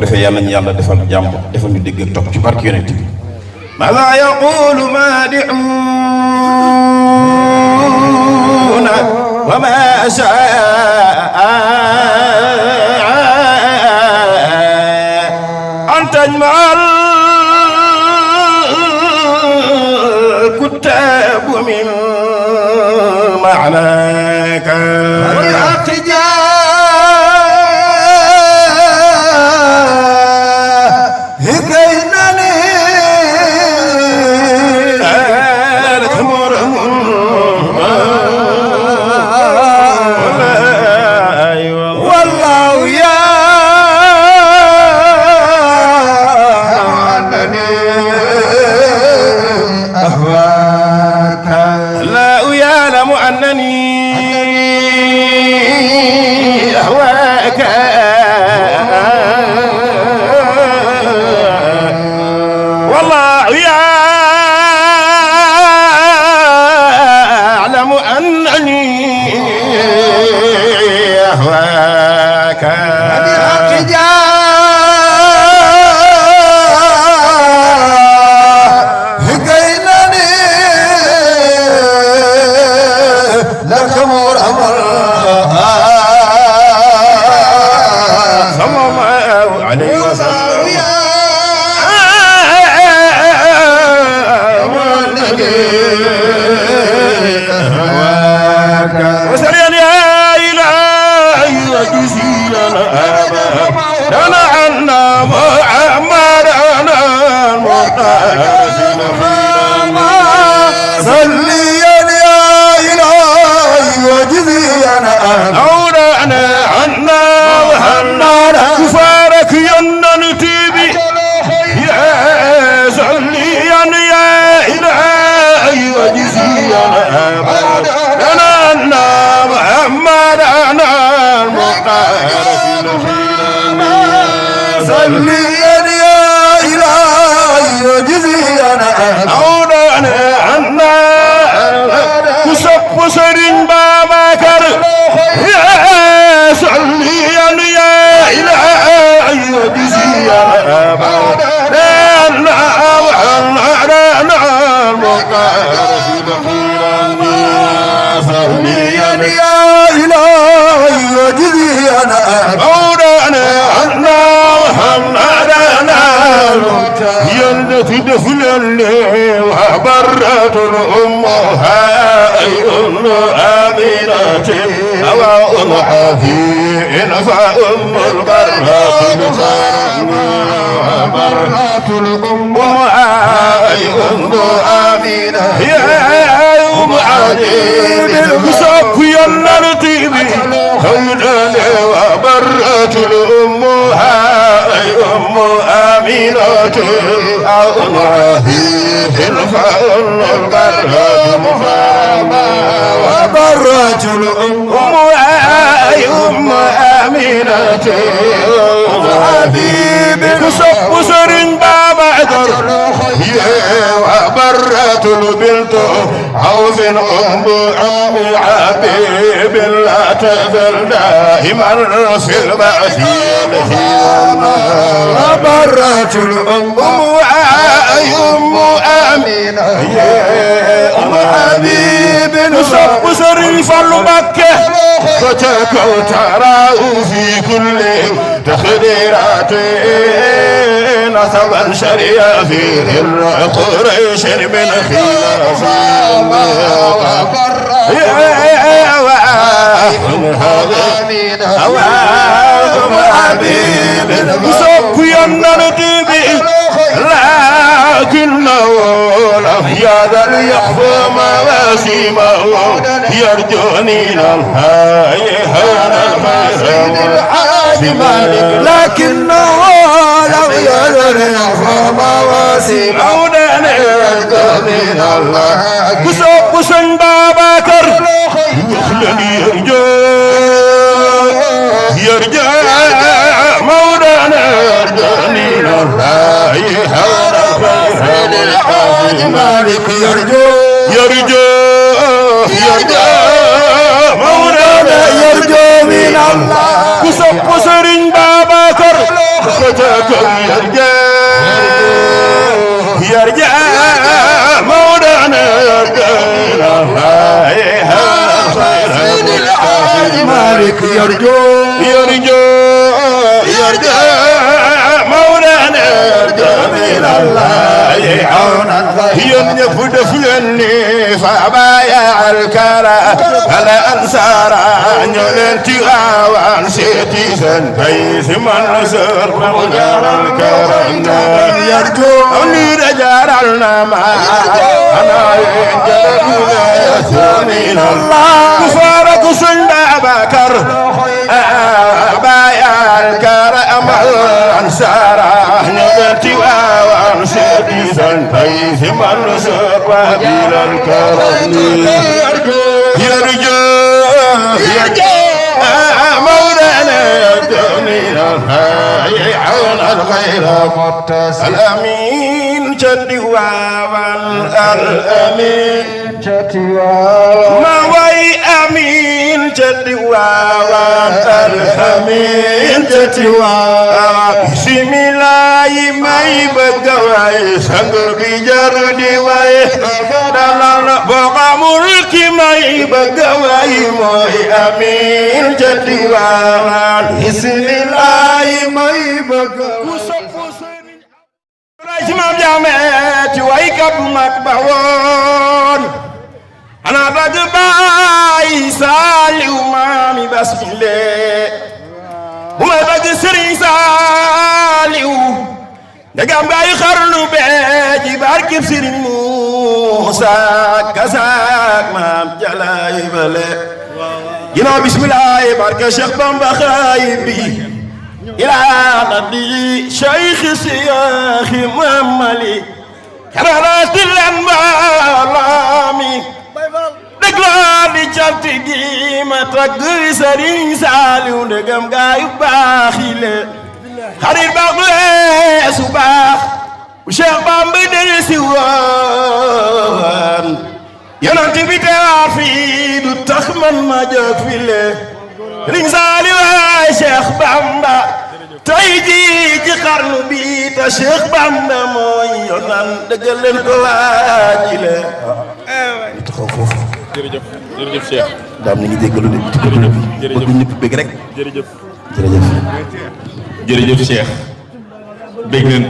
defee yàlla ñu yàlla defal jàmm defal ñu dégg ak topp ci barke yonent bi ماذا يقول مادحون وما شاء أن تجمع الكتاب من معناك وبرت الأمها أي أم آمنة أو أم حفيظ فأم البرات وبرت الأمها أي أم آمنة يا أم عديد صفي النرتيب هوداني وبرت الأمها أي أم آمنة أو أم حفيظ فأم البرات وبرت الأمها أي أم آمنة حبيب صب سرين بابا در وبرت البنت عوف أم حبيب لا تزل دائما في المعسير وبرت الأم أي أم آمنة أم حبيب صب سرين فالمكة فتكو تراه في كل تخديرات نصبا شريا في ذر قريش من خلاف أم حبيب صب ينرتبي لكنه لم يزل يخفى مواسمه يرجوني للهاي هان المسلم لكنه لم يزل يخفى مواسمه يرجوني الله كسب سن بابا كر يرجع مولانا يرجوني لله هان مالك يرجو مولانا يرجو من الله كسب سرين بابا كر يرجع مولانا مالك يرجو مولانا من الله عونا ينفد فيني فبايع الكرى على أنصار نلنتي وان سيتي سن بيث من نصر مولانا الكرى يرجو أولي رجال النما أنا ينجل من الله كفارك سندا بكر بايع الكرى أمل أنصار نلنتي وان سيتي سن بيث من نصر وبيل الكرم يرجو مولانا من الحي عون الغير متصل الأمين جدي الأمين ما وي أمين جدي الأمين جدي بسم الله ما يبقى سنگر بجردي واي دلال بقى ملك ما يبقى موي أمين جدي بسم الله ما يبقى Imam Jamet waykab mag ba woon ana bëgg Baay Saaliw maami basmile bu may bëgg Sëriñ Saaliw ndegam gaay xarnu bee ci barkeb Sëriñ Muusa Kasaak maam Jalaay bale ginnaaw bismillah barke Cheikh Bamba xaay bi إلى نبي شيخ سياخ مملي كرارات الأنبالامي دقلاني جاتي ما تقدر سرين سالي ونقم قايب باخيلي خرير باقلي سباخ وشيخ بامبي درسي وان ينانتي بتعافي دو تخمن ما جاك فيلي Sëriñ Saaliw waay Cheikh Bamba tey jii ci xarnu bi te Cheikh Bamba mooy yonan dëggal leen ko waajile ñu taxaw foofu jërëjëf Cheikh daam ni ngi jéggalu de bëgg ñëpp bëgg rek jërëjëf jërëjëf Cheikh bég nañ